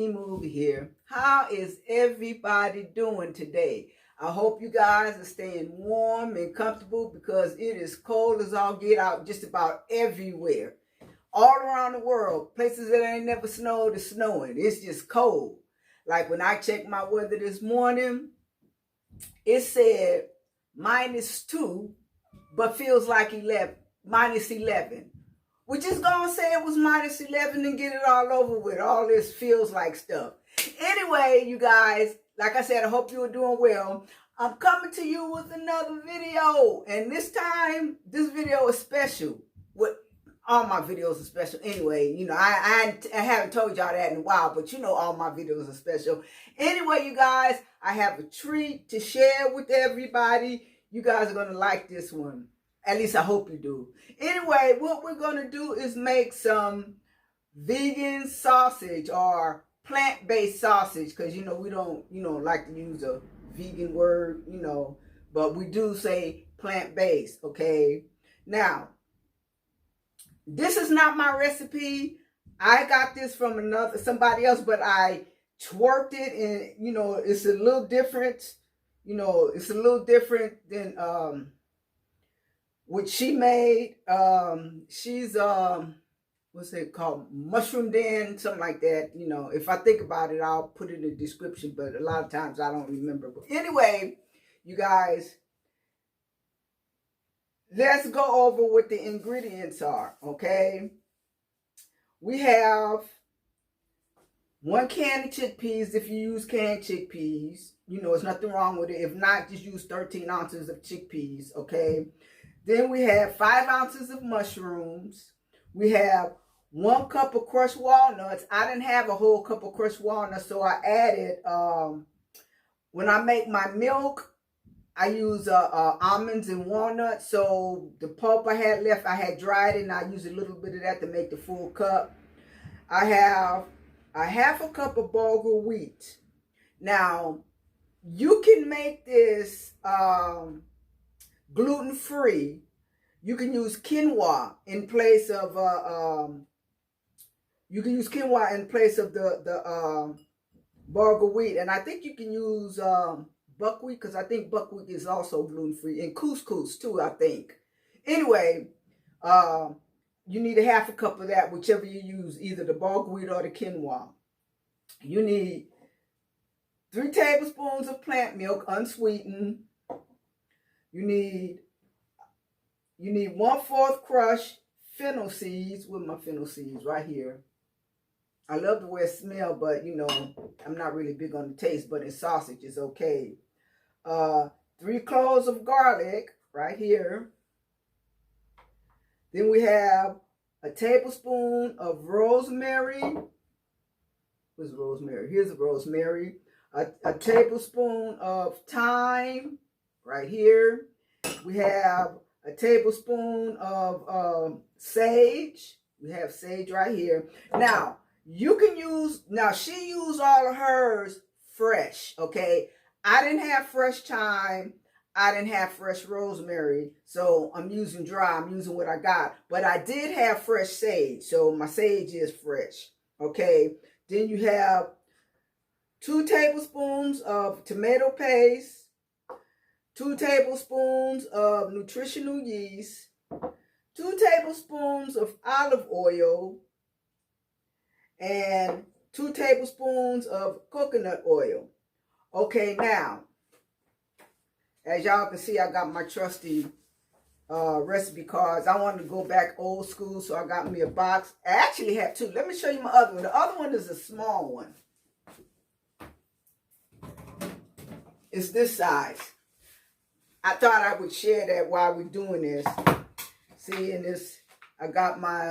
Movie here. How is everybody doing today? I hope you guys are staying warm and comfortable because it is cold as all get out just about everywhere. All around the world, places that ain't never snowed is snowing. It's just cold. Like when I checked my weather this morning, it said -2, but feels like 11, -11. We're just gonna say it was -11 and get it all over with. All this feels like stuff. Anyway, you guys, like I said, I hope you are doing well. I'm coming to you with another video. And this time, this video is special. All my videos are special anyway. You know, I haven't told y'all that in a while, but you know all my videos are special. Anyway, you guys, I have a treat to share with everybody. You guys are going to like this one. At least I hope you do. Anyway, what we're going to do is make some vegan sausage or plant-based sausage. Because, you know, we don't, like to use a vegan word, but we do say plant-based, okay? Now, this is not my recipe. I got this from somebody else, but I twerked it and, it's a little different. It's a little different than what she made. She's what's it called? Mushroom Den, something like that. If I think about it, I'll put it in the description, but a lot of times I don't remember. But anyway, you guys, let's go over what the ingredients are, okay? We have 1 can of chickpeas if you use canned chickpeas. There's nothing wrong with it. If not, just use 13 ounces of chickpeas, okay? Then we have 5 ounces of mushrooms. We have 1 cup of crushed walnuts. I didn't have a whole cup of crushed walnuts, so I added, when I make my milk, I use almonds and walnuts. So the pulp I had left, I had dried it, and I used a little bit of that to make the full cup. I have a half a cup of bulgur wheat. Now, you can make this gluten-free. You can use quinoa in place of the bulgur wheat, and I think you can use buckwheat, because I think buckwheat is also gluten-free, and couscous too, I think. Anyway, you need a half a cup of that, whichever you use, either the bulgur wheat or the quinoa. You need 3 tablespoons of plant milk, unsweetened. You need 1/4 crushed fennel seeds. With my fennel seeds right here. I love the way it smells, but I'm not really big on the taste, but in sausage is okay. 3 cloves of garlic right here. Then we have a tablespoon of rosemary. Where's rosemary? Here's the rosemary. A tablespoon of thyme right here. We have a tablespoon of sage. We have sage right here. Now, she used all of hers fresh, okay? I didn't have fresh thyme. I didn't have fresh rosemary, so I'm using dry. I'm using what I got. But I did have fresh sage, so my sage is fresh, okay? Then you have 2 tablespoons of tomato paste, 2 tablespoons of nutritional yeast, 2 tablespoons of olive oil, and 2 tablespoons of coconut oil. Okay, now, as y'all can see, I got my trusty recipe cards. I wanted to go back old school, so I got me a box. I actually have 2. Let me show you my other one. The other one is a small one. It's this size. I thought I would share that while we're doing this. See, in this, I got my,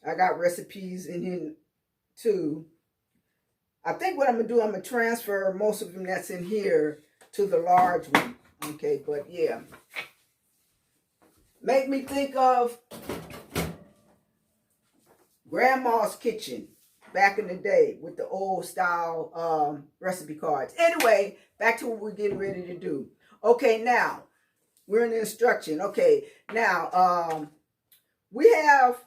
I got recipes in here too. I think what I'm going to do, I'm going to transfer most of them that's in here to the large one. Okay, but yeah. Make me think of Grandma's kitchen back in the day with the old style recipe cards. Anyway, back to what we're getting ready to do. Okay, now, we're in the instruction. Okay, now, we have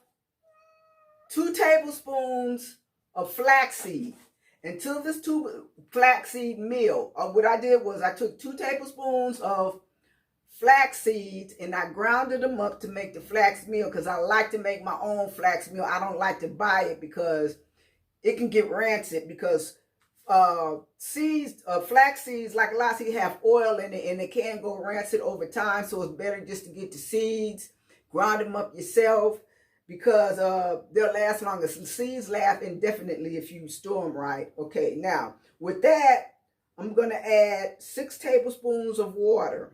2 tablespoons of flaxseed into this flaxseed meal. What I did was I took 2 tablespoons of flax seeds and I grounded them up to make the flax meal, because I like to make my own flax meal. I don't like to buy it because it can get rancid, because flax seeds, like a lot of seeds, have oil in it and they can go rancid over time. So it's better just to get the seeds, grind them up yourself, because they'll last longer. Some seeds last indefinitely if you store them right. Okay, now with that, I'm going to add 6 tablespoons of water.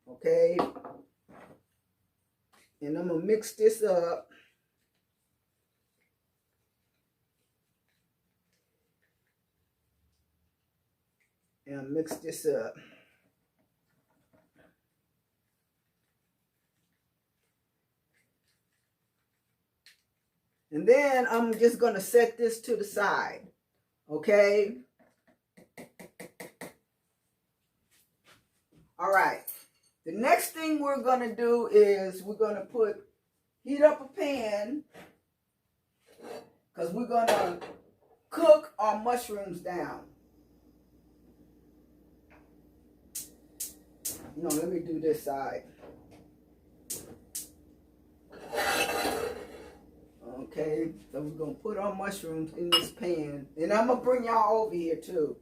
Okay, and I'm going to mix this up. And mix this up. And then I'm just going to set this to the side. Okay. All right. The next thing we're going to do is we're going to heat up a pan, because we're going to cook our mushrooms down. No, let me do this side. Okay, so we're going to put our mushrooms in this pan. And I'm going to bring y'all over here too.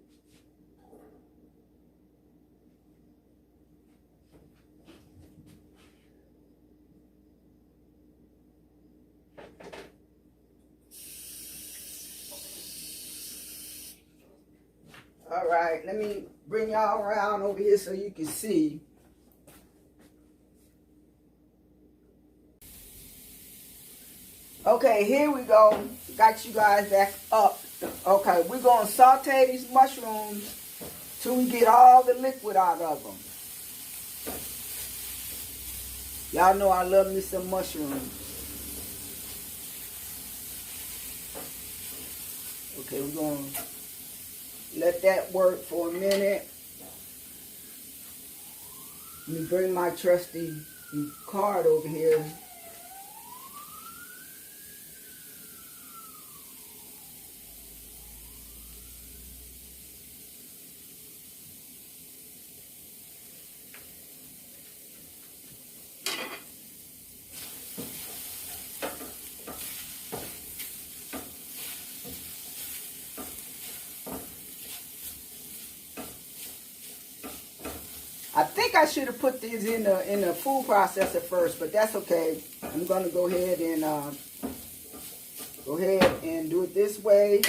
All right, let me bring y'all around over here so you can see. Okay, here we go. Got you guys back up. Okay, we're going to saute these mushrooms till we get all the liquid out of them. Y'all know I love me some mushrooms. Okay, we're going to let that work for a minute. Let me bring my trusty card over here. I think I should have put these in the food processor first, but that's okay. I'm going to go ahead and do it this way.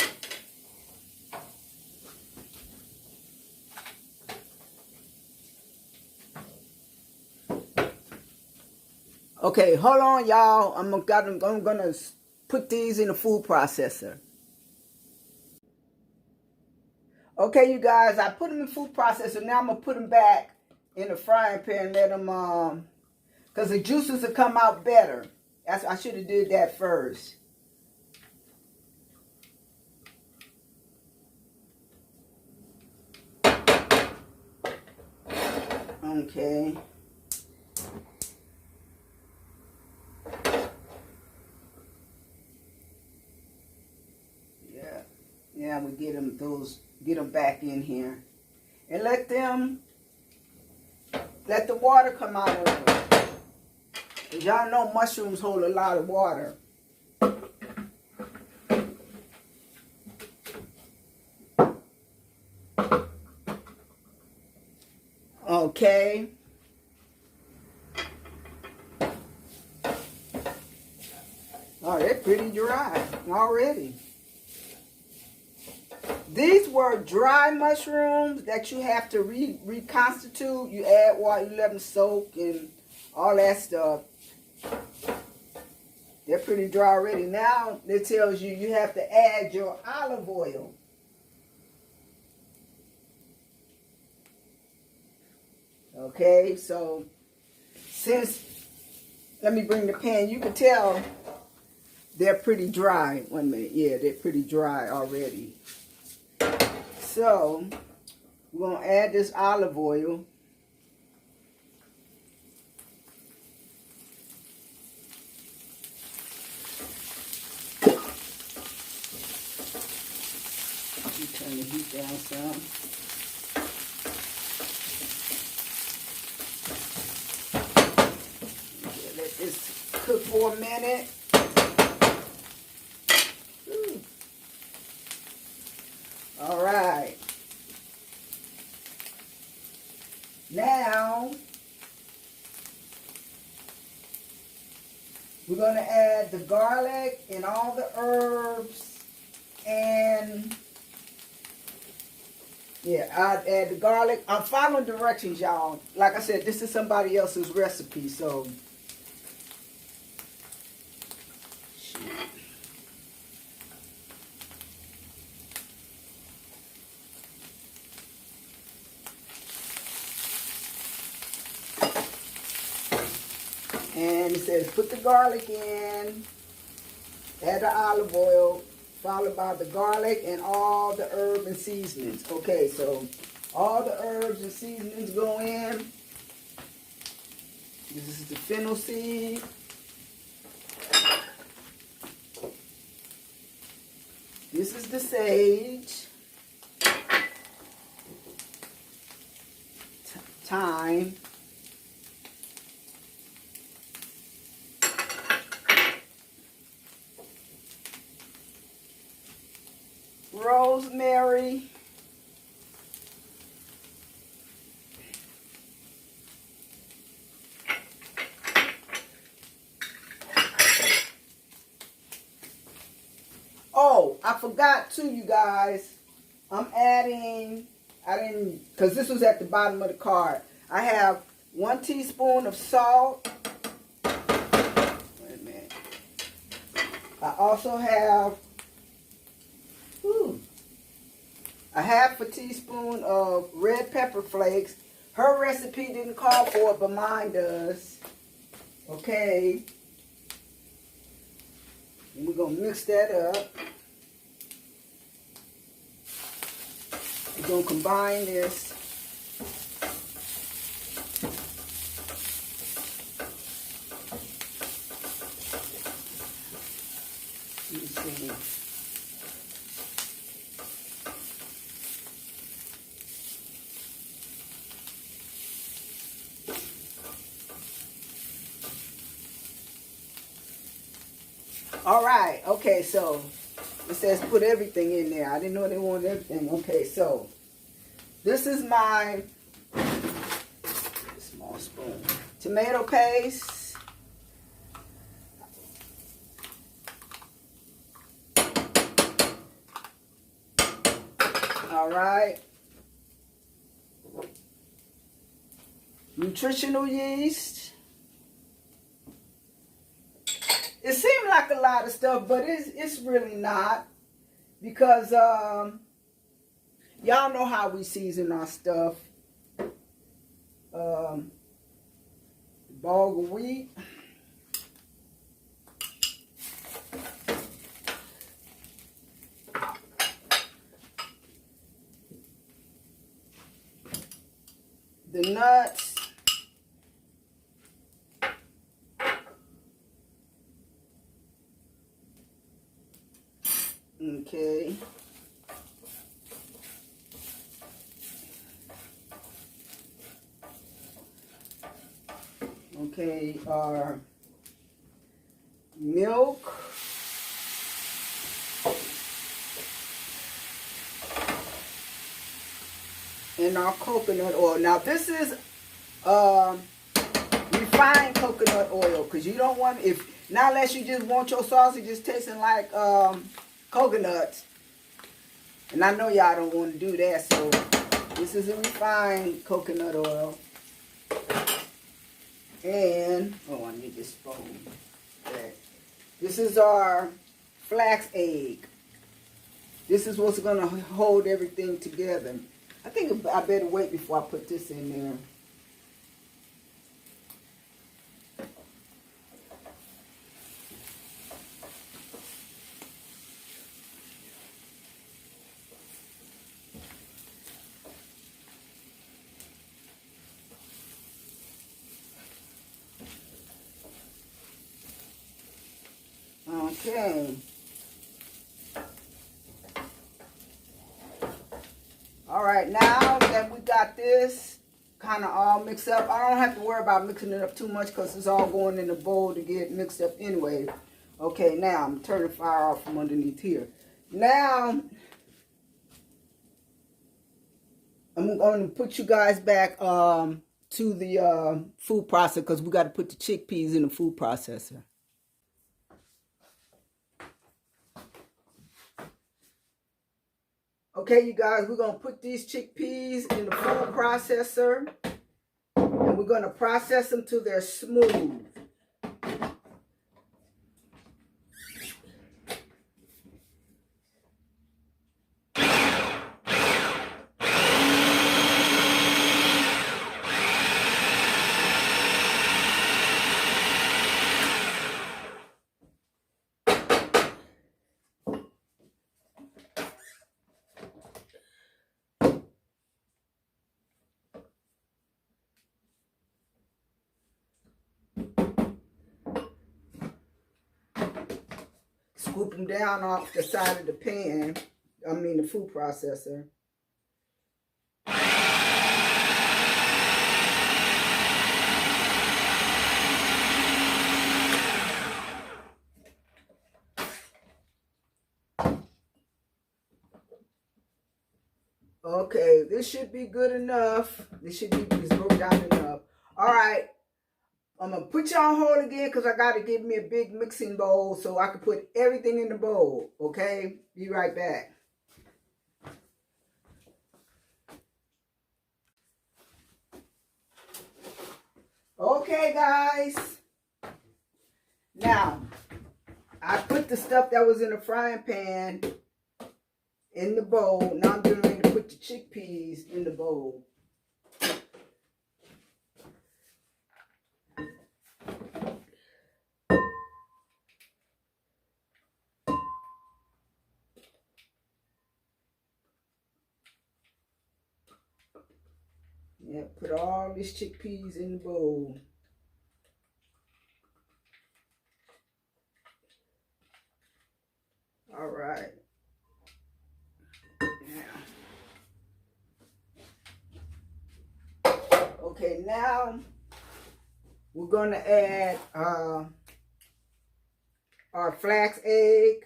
Okay, hold on, y'all. I'm gonna put these in the food processor. Okay, you guys, I put them in the food processor. Now I'm gonna put them back in the frying pan and let them, because the juices will come out better. I should have did that first. Okay. Yeah, we get them back in here. And let the water come out of it. As y'all know, mushrooms hold a lot of water. Okay. Oh, they're pretty dry already. These were dry mushrooms that you have to reconstitute. You add water, you let them soak and all that stuff. They're pretty dry already. Now it tells you you have to add your olive oil. Okay, so let me bring the pan. You can tell they're pretty dry. 1 minute. Yeah, they're pretty dry already. So we're going to add this olive oil. some. Okay, let this cook for a minute. Ooh. All right. Now, we're going to add the garlic and all the herbs, and yeah, I'd add the garlic. I'm following directions, y'all. Like I said, this is somebody else's recipe, so. And it says put the garlic in, add the olive oil, followed by the garlic and all the herbs and seasonings. Okay, so all the herbs and seasonings go in. This is the fennel seed. This is the sage. Thyme. Rosemary. Oh, I forgot too, you guys. I'm adding, because this was at the bottom of the card. I have 1 teaspoon of salt. Wait a minute. I also have a 1/2 teaspoon of red pepper flakes. Her recipe didn't call for it, but mine does. Okay. And we're going to mix that up. We're going to combine this. Let me see. All right, okay, so it says put everything in there. I didn't know they wanted everything. Okay, so this is my small spoon. Tomato paste. All right. Nutritional yeast. It seemed like a lot of stuff, but it's really not, because y'all know how we season our stuff. Bulgur wheat. The nuts. Okay. Okay, our milk. And our coconut oil. Now this is refined coconut oil, because you don't want, not unless you just want your sausages tasting like coconuts. And I know y'all don't want to do that, so this is a refined coconut oil. And, oh, I need this spoon. Okay. This is our flax egg. This is what's going to hold everything together. I think I better wait before I put this in there. Okay. All right, now that we got this kind of all mixed up, I don't have to worry about mixing it up too much because it's all going in the bowl to get mixed up anyway. Okay, now I'm turning the fire off from underneath here. Now, I'm going to put you guys back to the food processor because we got to put the chickpeas in the food processor. Okay, you guys, we're going to put these chickpeas in the food processor, and we're going to process them till they're smooth. Scoop them down off the side of the pan, the food processor. Okay, this should be good enough. This should be broke down enough. All right, I'm going to put you on hold again because I got to get me a big mixing bowl so I can put everything in the bowl, okay? Be right back. Okay, guys. Now, I put the stuff that was in the frying pan in the bowl. Now I'm getting ready to put the chickpeas in the bowl. Yeah, put all these chickpeas in the bowl. All right. Okay, now we're going to add our flax egg.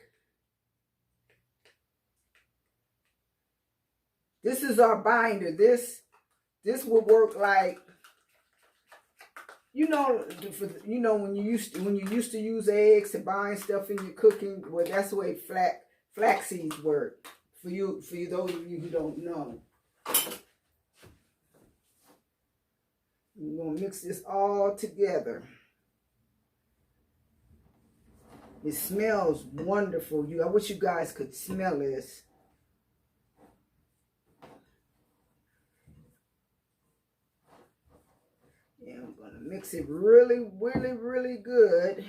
This is our binder. This will work like, when you used to use eggs to bind stuff in your cooking. Well, that's the way flax seeds work. For those of you who don't know. We're going to mix this all together. It smells wonderful. I wish you guys could smell this. Yeah, I'm going to mix it really, really, really good.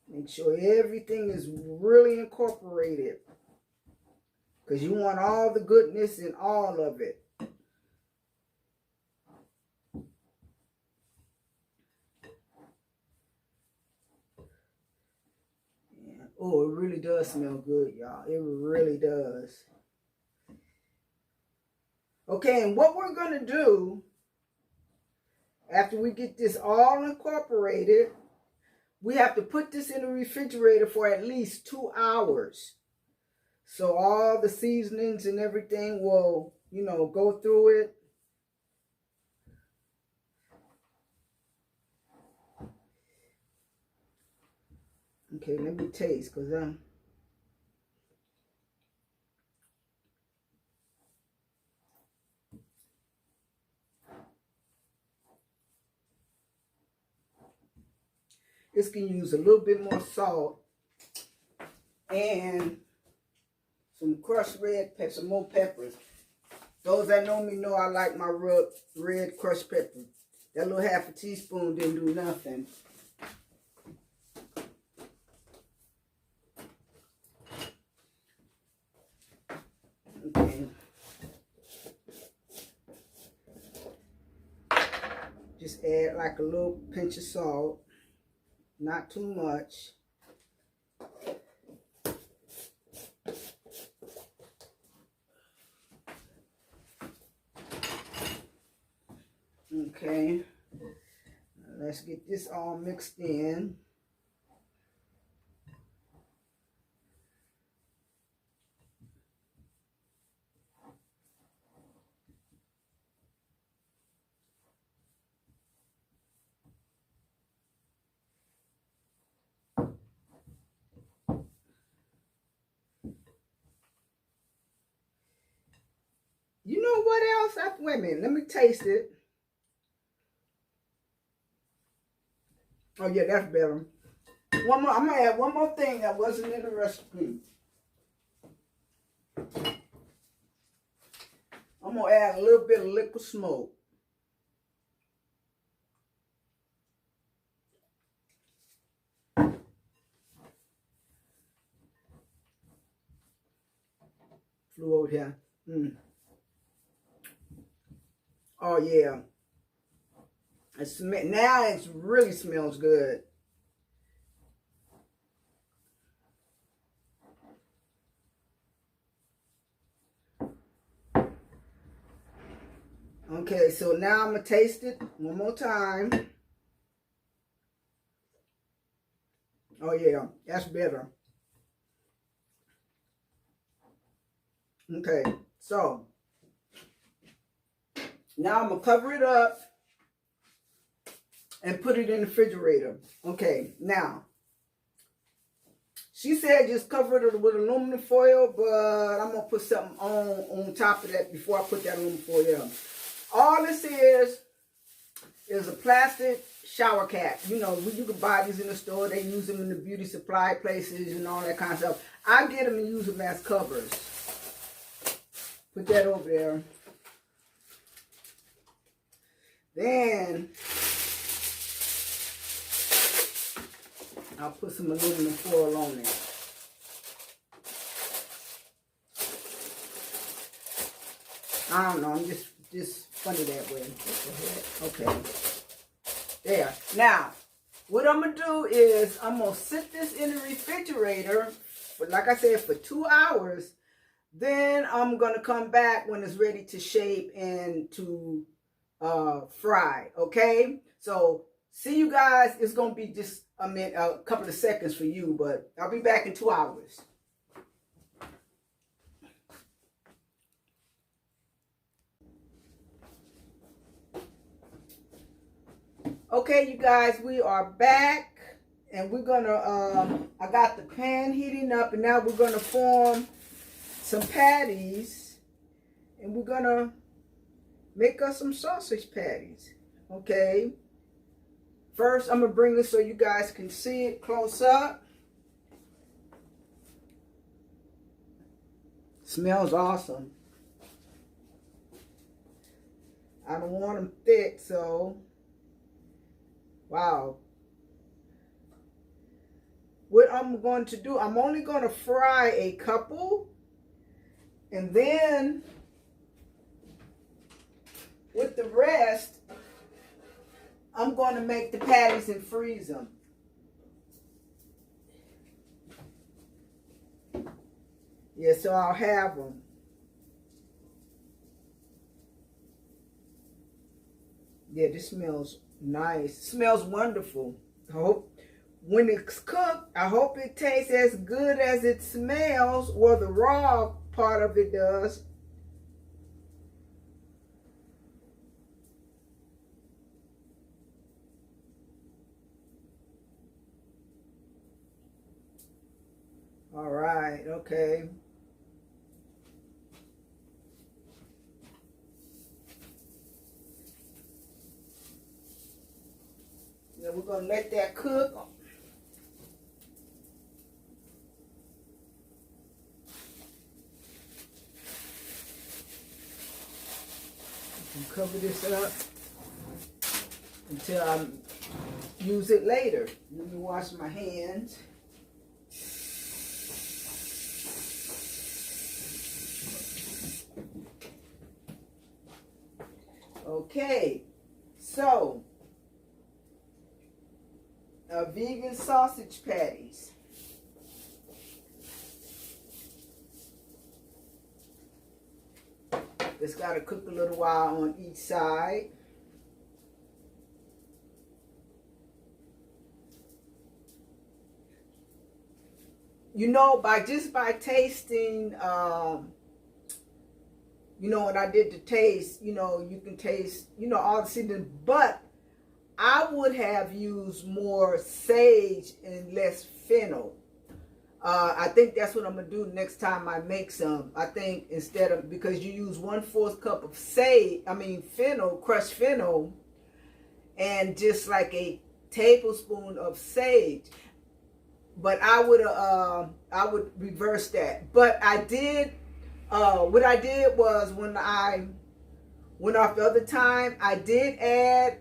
Make sure everything is really incorporated. Because you want all the goodness in all of it. Yeah. Oh, it really does smell good, y'all. It really does. Okay, and what we're going to do, after we get this all incorporated, we have to put this in the refrigerator for at least 2 hours. So all the seasonings and everything will, go through it. Okay, let me taste because this can use a little bit more salt and some crushed red pepper, some more peppers. Those that know me know I like my red crushed pepper. That little half a teaspoon didn't do nothing. Okay. Just add like a little pinch of salt. Not too much. Okay. Let's get this all mixed in. You know what else? Wait a minute. Let me taste it. Oh, yeah, that's better. One more. I'm going to add one more thing that wasn't in the recipe. I'm going to add a little bit of liquid smoke. Flew over here. Oh, yeah. Now it really smells good. Okay, so now I'm going to taste it one more time. Oh, yeah, that's better. Okay, so now I'm going to cover it up and put it in the refrigerator. Okay, now, she said just cover it with aluminum foil, but I'm going to put something on top of that before I put that aluminum foil. All this is a plastic shower cap. You know, you can buy these in the store. They use them in the beauty supply places and all that kind of stuff. I get them and use them as covers. Put that over there. Then I'll put some aluminum foil on it. I don't know. I'm just funny that way. Okay. There. Now, what I'm going to do is I'm going to sit this in the refrigerator, for, like I said, for 2 hours. Then I'm going to come back when it's ready to shape and to fry. Okay? So, see you guys. It's going to be just a couple of seconds for you, but I'll be back in 2 hours. Okay, you guys, we are back, and we're gonna, I got the pan heating up, and now we're gonna form some patties, and we're gonna make us some sausage patties, okay? First, I'm gonna bring this so you guys can see it close up. Smells awesome. I don't want them thick, so... Wow. What I'm going to do, I'm only going to fry a couple. And then, with the rest, I'm going to make the patties and freeze them. Yeah, so I'll have them. Yeah, this smells nice. It smells wonderful. I hope when it's cooked, I hope it tastes as good as it smells, or the raw part of it does. All right, okay. Then we're going to let that cook. You can cover this up until I use it later. Let me wash my hands. Okay, so vegan sausage patties. It's got to cook a little while on each side. you know, by tasting, you know, when I did the taste, you know, you can taste, you know, all the seasoning, but I would have used more sage and less fennel. I think that's what I'm going to do next time I make some. I think instead of, because you use 1/4 cup of fennel, crushed fennel, and just like a tablespoon of sage. But I would reverse that. But I did, what I did was when I went off the other time, I did add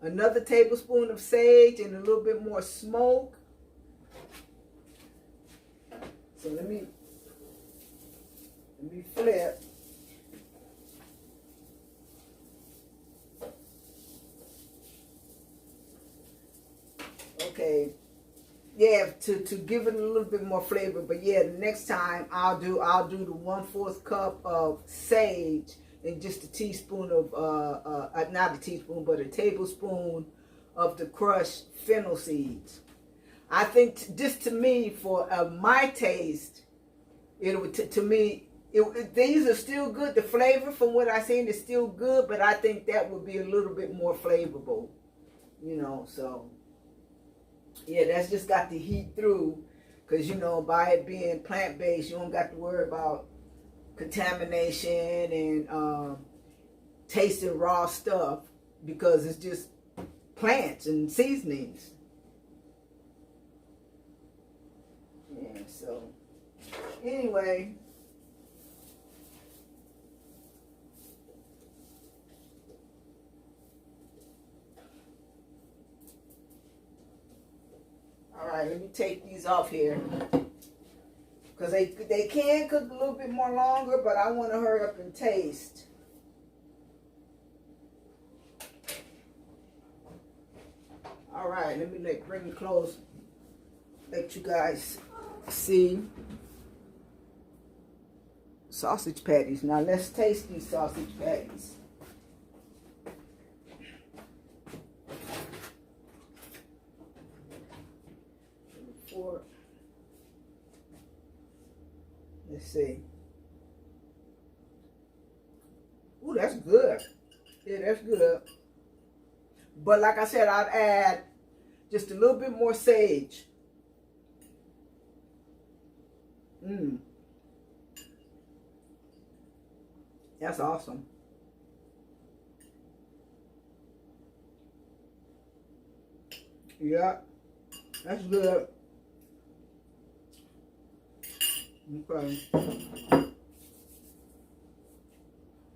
another tablespoon of sage and a little bit more smoke. So let me flip. Okay. Yeah, to give it a little bit more flavor. But yeah, next time I'll do the 1/4 cup of sage and just a teaspoon of not a teaspoon, but a tablespoon of the crushed fennel seeds. I think just to me, for my taste, it would to me these are still good. The flavor from what I've seen is still good, but I think that would be a little bit more flavorful, you know. So yeah, that's just got the heat through, because you know, by it being plant-based, you don't got to worry about contamination and tasting raw stuff, because it's just plants and seasonings. Yeah, so anyway, all right, let me take these off here, because they can cook a little bit more longer, but I want to hurry up and taste. All right, let me bring it close, let you guys see sausage patties. Now let's taste these sausage patties. Let's see. Ooh, that's good. Yeah, that's good. But like I said, I'd add just a little bit more sage. That's awesome. Yeah, that's good. Okay.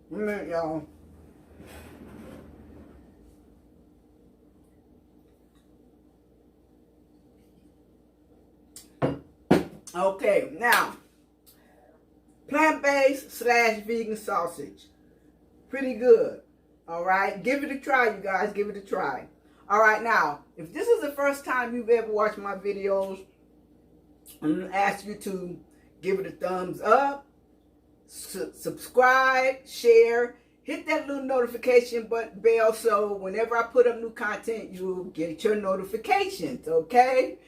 Wait a minute, y'all. Okay, now, plant-based / vegan sausage. Pretty good. All right, give it a try, you guys. Give it a try. All right, now, if this is the first time you've ever watched my videos, I'm going to ask you to give it a thumbs up, subscribe, share, hit that little notification bell, so whenever I put up new content, you'll get your notifications, okay?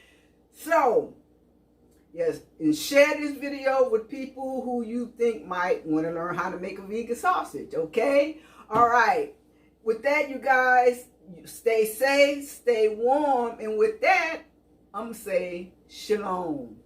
So, yes, and share this video with people who you think might want to learn how to make a vegan sausage, okay? All right. With that, you guys, stay safe, stay warm, and with that, I'm going to say shalom.